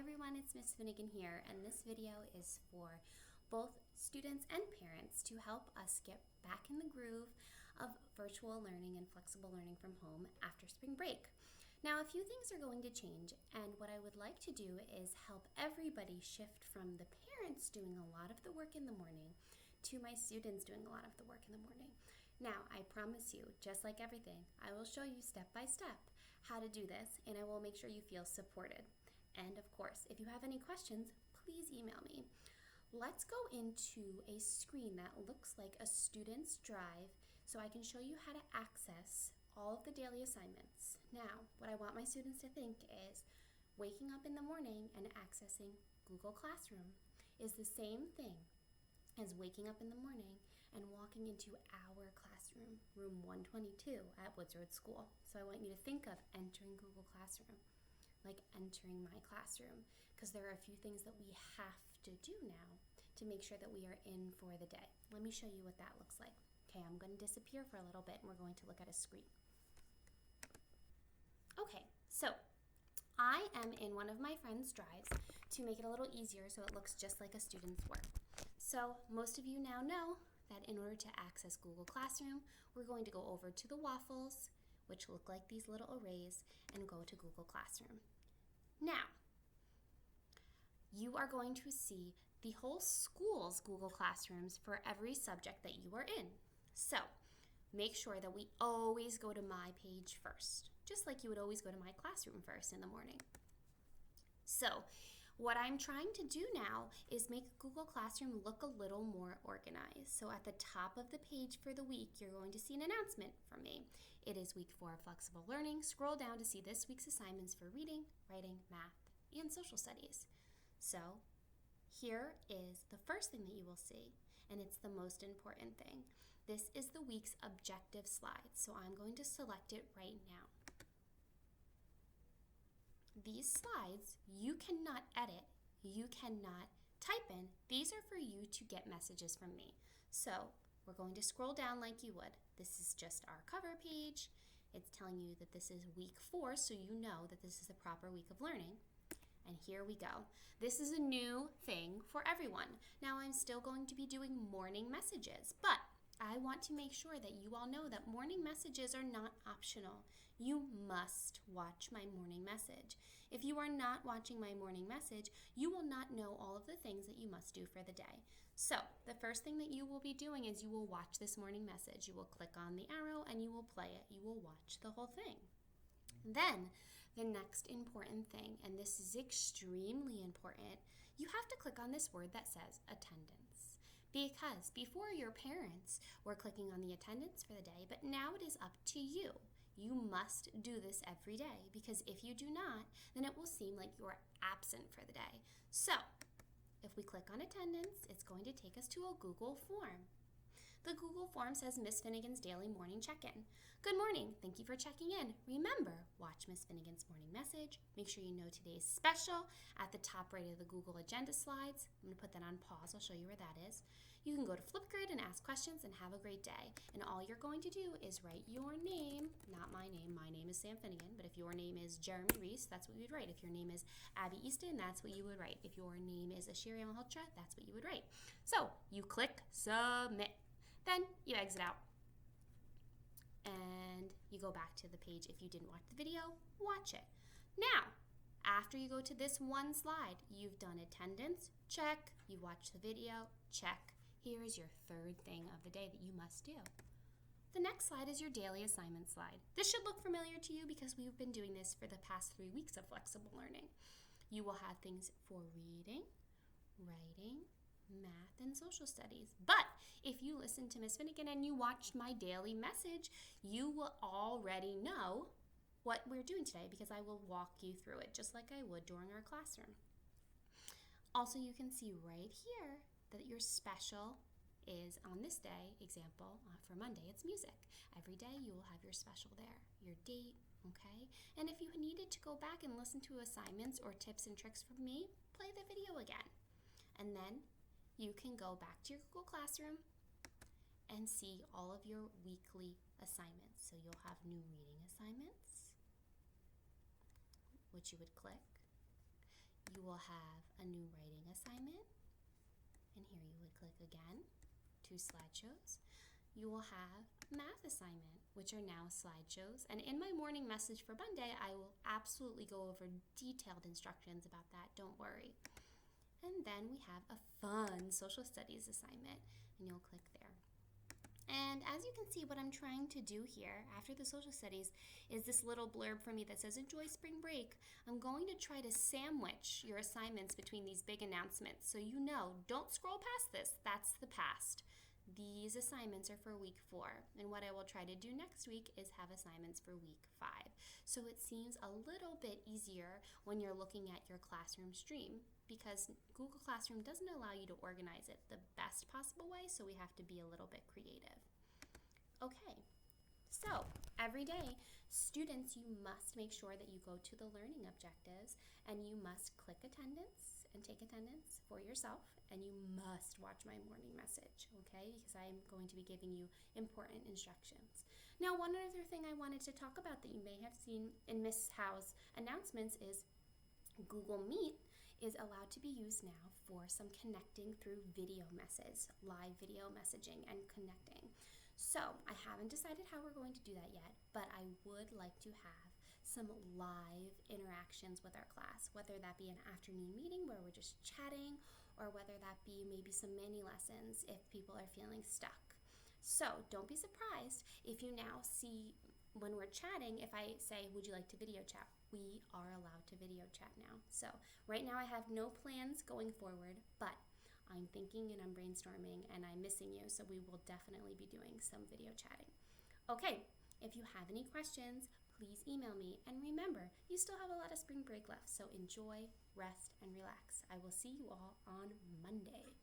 everyone, it's Miss Finnegan here, and this video is for both students and parents to help us get back in the groove of virtual learning and flexible learning from home after spring break. Now, a few things are going to change, and what I would like to do is help everybody shift from the parents doing a lot of the work in the morning to my students doing a lot of the work in the morning. Now, I promise you, just like everything, I will show you step by step how to do this, and I will make sure you feel supported. And of course, if you have any questions, please email me. Let's go into a screen that looks like a student's drive so I can show you how to access all of the daily assignments. Now, what I want my students to think is waking up in the morning and accessing Google Classroom is the same thing as waking up in the morning and walking into our classroom, room 122 at Woods Road School. So I want you to think of entering Google Classroom like entering my classroom, because there are a few things that we have to do now to make sure that we are in for the day. Let me show you what that looks like. Okay, I'm going to disappear for a little bit and we're going to look at a screen. Okay, so I am in one of my friend's drives to make it a little easier so it looks just like a student's work. So most of you now know that in order to access Google Classroom, we're going to go over to the waffles, which look like these little arrays, and go to Google Classroom. Now, you are going to see the whole school's Google Classrooms for every subject that you are in. So, make sure that we always go to my page first, just like you would always go to my classroom first in the morning. So, what I'm trying to do now is make Google Classroom look a little more organized. So at the top of the page for the week, you're going to see an announcement from me. It is week 4 of flexible learning. Scroll down to see this week's assignments for reading, writing, math, and social studies. So here is the first thing that you will see, and it's the most important thing. This is the week's objective slide. So I'm going to select it right now. These slides, you cannot edit, you cannot type in. These are for you to get messages from me. So we're going to scroll down like you would. This is just our cover page. It's telling you that this is week 4, so you know that this is a proper week of learning. And here we go. This is a new thing for everyone. Now I'm still going to be doing morning messages, but I want to make sure that you all know that morning messages are not optional. You must watch my morning message. If you are not watching my morning message, you will not know all of the things that you must do for the day. So the first thing that you will be doing is you will watch this morning message. You will click on the arrow and you will play it. You will watch the whole thing. Then the next important thing, and this is extremely important, you have to click on this word that says attendance. Because before your parents were clicking on the attendance for the day, but now it is up to you. You must do this every day, because if you do not, then it will seem like you're absent for the day. So, if we click on attendance, it's going to take us to a Google form. The Google form says Miss Finnegan's Daily Morning Check-In. Good morning. Thank you for checking in. Remember, watch Miss Finnegan's morning message. Make sure you know today's special at the top right of the Google Agenda slides. I'm going to put that on pause. I'll show you where that is. You can go to Flipgrid and ask questions and have a great day. And all you're going to do is write your name, not my name. My name is Sam Finnegan, but if your name is Jeremy Reese, that's what you would write. If your name is Abby Easton, that's what you would write. If your name is Ashiri Malhotra, that's what you would write. So you click Submit. Then you exit out and you go back to the page. If you didn't watch the video, watch it. Now, after you go to this one slide, you've done attendance, check. You watched the video, check. Here is your third thing of the day that you must do. The next slide is your daily assignment slide. This should look familiar to you because we've been doing this for the past 3 weeks of flexible learning. You will have things for reading, writing, math, and social studies. But if you listen to Miss Finnegan and you watched my daily message, you will already know what we're doing today, because I will walk you through it just like I would during our classroom. Also, you can see right here that your special is on this day. Example, for Monday, it's music. Every day you will have your special there, your date, okay? And if you needed to go back and listen to assignments or tips and tricks from me, play the video again. And then you can go back to your Google Classroom and see all of your weekly assignments. So you'll have new reading assignments, which you would click. You will will have a new writing assignment, and here you would click again, 2 slideshows. You will have math assignment, which are now slideshows, and in my morning message for Monday, I will absolutely go over detailed instructions about that, don't worry. And then we have a fun social studies assignment, and you'll click there. And as you can see, what I'm trying to do here after the social studies is this little blurb for me that says, enjoy spring break. I'm going to try to sandwich your assignments between these big announcements so you know, don't scroll past this, that's the past. These assignments are for week 4, and what I will try to do next week is have assignments for week 5. So it seems a little bit easier when you're looking at your classroom stream because Google Classroom doesn't allow you to organize it the best possible way, so we have to be a little bit creative. Okay, so every day, students, you must make sure that you go to the learning objectives and you must click attendance and take attendance for yourself, and you must watch my morning message, okay? Because I'm going to be giving you important instructions. Now, one other thing I wanted to talk about that you may have seen in Miss Howe's announcements is Google Meet is allowed to be used now for some connecting through video messages, live video messaging and connecting. So I haven't decided how we're going to do that yet, but I would like to have some live interactions with our class, whether that be an afternoon meeting where we're just chatting, or whether that be maybe some mini lessons if people are feeling stuck. So don't be surprised if you now see when we're chatting, if I say, would you like to video chat? We are allowed to video chat now. So right now I have no plans going forward, but I'm thinking and I'm brainstorming and I'm missing you, so we will definitely be doing some video chatting. Okay, if you have any questions, please email me. And remember, you still have a lot of spring break left, so enjoy, rest, and relax. I will see you all on Monday.